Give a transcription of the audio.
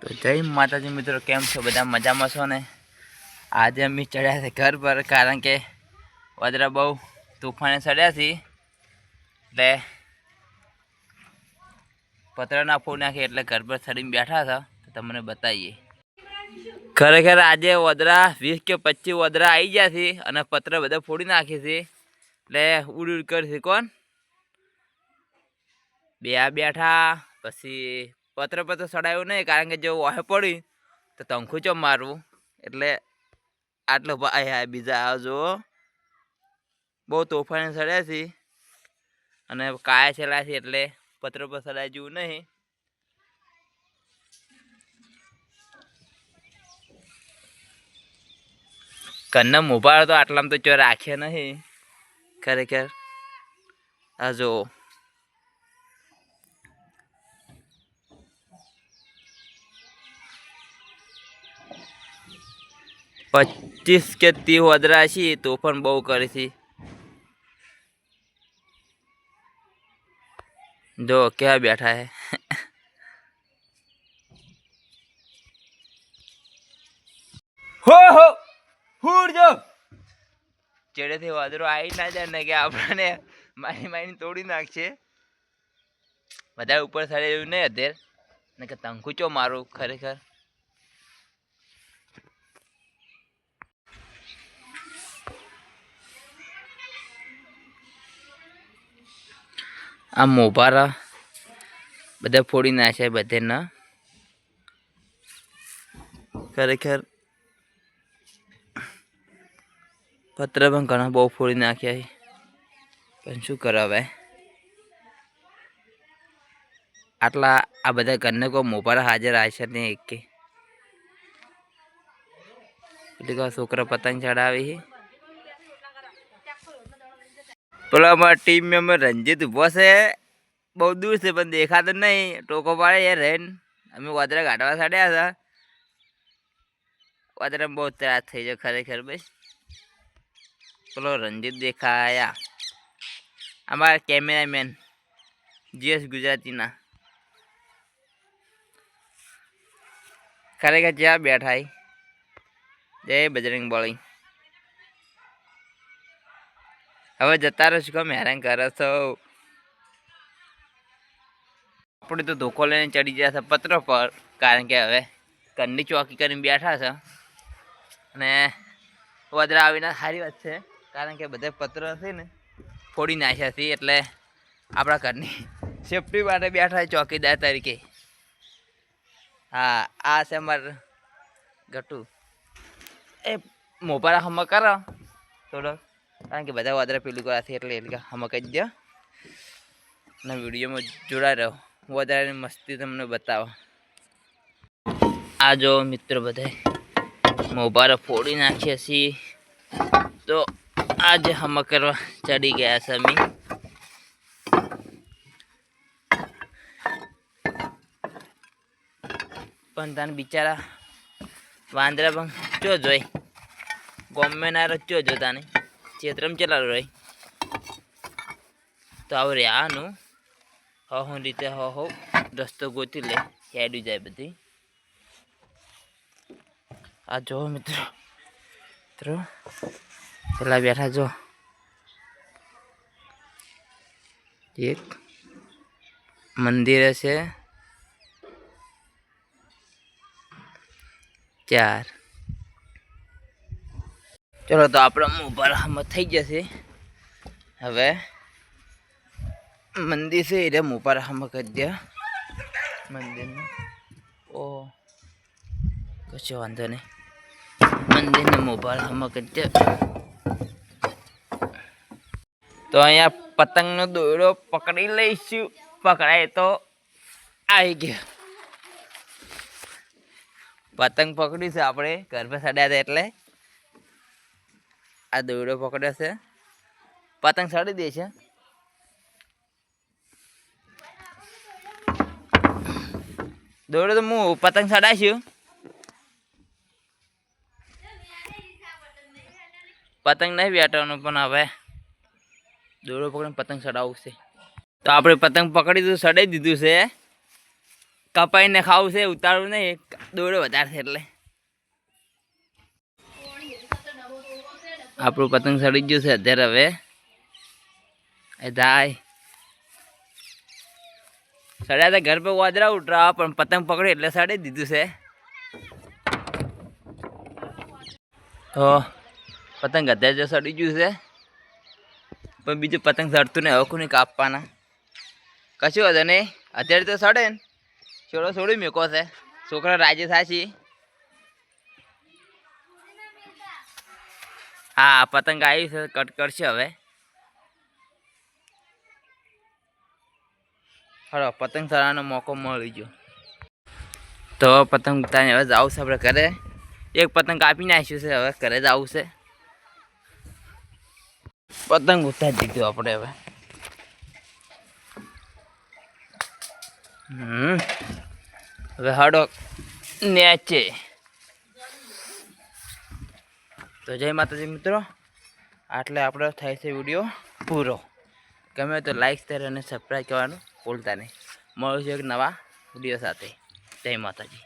તો જય માતાજી મિત્રો, કેમ છો બધા? મજામાં છો ને? આજે અમે ચડ્યા છે ઘર પર, કારણ કે વાદળા બહુ તોફાને ચડ્યા છે એટલે પતરા ફોડી નાખી એટલે ઘર પર ચડીને બેઠા હતા. તો તમને બતાવીએ. ખરેખર આજે વાદળા 20 કે 25 વાદળા આવી ગયા છે અને પતરા બધા ફોડી નાખે છે એટલે ઉડ ઉડ કરશે. કોણ બેઠા પછી પત્ર ચડાયું નહીં, કારણ કે જો વાહે પડી તો તંખું ચો મારવું એટલે આટલો ભાઈ બીજા આવજો. બહુ તોફાની ચડ્યા છે અને કાયા છેલ્લા છે એટલે પત્ર પર ચડાય જેવું નહીં. ઘરના મોબાઈલ તો આટલામાં તો ચો રાખ્યા નહીં. ખરેખર આ જો 25 કે 30 વાદળા છે તો પણ બહુ કરે છે. જો ક્યાં બેઠા હે. હો ફૂડ જો ચેડેથી વાદળો આવી ના જાય ને કે આપણને મારી તોડી નાખશે. બધા ઉપર ચડે એવું નહીં અત્યારે ને કે તંખુચો મારું. ખરેખર આ મોભારા બધા ફોડી નાખ્યા બધે ના. ખરેખર પત્ર પણ ઘણા બહુ ફોડી નાખ્યા પણ શું કરાવે. આટલા આ બધા ઘરને કોઈ મોભારા હાજર આવશે નહીં. એક કે એટલે છોકરા પતંગ ચડાવી. પેલો અમારા ટીમ મેમ્બર રંજીત ઉભો છે, બહુ દૂર છે પણ દેખાતો નહીં. ટોકો પાડે યાર રેન. અમે વાદળા કાઢવા ચડ્યા હતા. વાદળા બહુ ત્રાસ થઈ જાય ખરેખર ભાઈ. પેલો રંજીત દેખાયા, અમારા કેમેરામેન જીએસ ગુજરાતીના. ખરેખર જ્યાં બેઠા જય બજરંગ બળી. હવે જતા રહો, શું કામ હેરાન કરો છો? આપણે તો ધોકો લઈને ચડી ગયા છે પત્ર પર, કારણ કે હવે ઘરની ચોકી કરીને બેઠા છે અને વાદળા આવીને સારી વાત છે, કારણ કે બધા પત્ર છે ને ફોડી નાખ્યા છે એટલે આપણા ઘરની સેફટી માટે બેઠા ચોકીદાર તરીકે. હા, આ છે અમારે ગટુ. એ મોબાઈલ હમ કરો થોડો, કારણ કે બધા વાદળા પેલું કરાથી એટલે હમ કહી દો અને વિડીયોમાં જોડા રહ્યો. વધારે મસ્તી તમને બતાવો. આ જો મિત્રો બધા મોબાઈલ ફોડી નાખ્યા છીએ તો આજે હમ કરવા ચડી ગયા છે અમે. પણ તને બિચારા વાંદરા પણ ચો જોઈ ગમે ના ચો જોતાને ચેતરમ ચલાવું રહી તો આવું રહ્યાનું હું રીતે હો રસ્તો ગોતી લે હેડી જાય બધી. આ જો મિત્રો પેલા બેઠા જો એક મંદિર છે 4. ચલો તો આપણા મોબાઈલ હમ થઈ જશે. હવે મંદિર છે એટલે મોબાઈલ હમ કરી દે મંદિરનું. ઓ કશો વાંધો નહીં, મંદિરને મોબાઈલ હમ કરી દે. તો અહીંયા પતંગનો દોરડો પકડી લઈશું. પકડાય તો આવી ગયો. પતંગ પકડી છે આપણે ઘર પર ચડ્યા હતા એટલે આ દોરડો પકડ્યો છે. પતંગ ચડી દે છે. દોરડો તો હું પતંગ ચડાવીશું. પતંગ નહીં બેઠવાનું પણ હવે દોરડો પકડીને પતંગ ચડાવવું છે. તો આપણે પતંગ પકડી દીધું, ચડાવી દીધું છે. કપાઈને ખાવું છે, ઉતારવું નહીં, દોડો વધારે છે એટલે. આપણું પતંગ સડી ગયું છે અત્યારે. હવે એ થાય સડ્યા તો ઘર પર વાદરા ઉતરાવા, પણ પતંગ પકડી એટલે સડી દીધું છે. તો પતંગ અત્યારે જો સડી ગયું છે, પણ બીજું પતંગ સડતું ને હવે કોને કાપવાના. કશું હતું નહીં, અત્યારે તો સડે ને છોડો છોડી મૂકો છે. છોકરા રાજી થાય છે. હા પતંગ આવી છે, કટ કરશે હવે. હલો પતંગ ચડાવવાનો મોકો મળી ગયો. તો પતંગ ઉતારીને હવે જવું છે આપણે ઘરે. એક પતંગ કાપી નાખ્યું છે, હવે ઘરે જવું છે. પતંગ ઉતારી દીધું આપણે હવે. હવે હાડો નેચે. તો જય માતાજી મિત્રો, આટલે આપણો થાય છે વિડીયો પૂરો. ગમે તો લાઈક શેર અને સબસ્ક્રાઈબ કરવાનું ભૂલતા નહીં. મળશું એક નવા વિડીયો સાથે. જય માતાજી.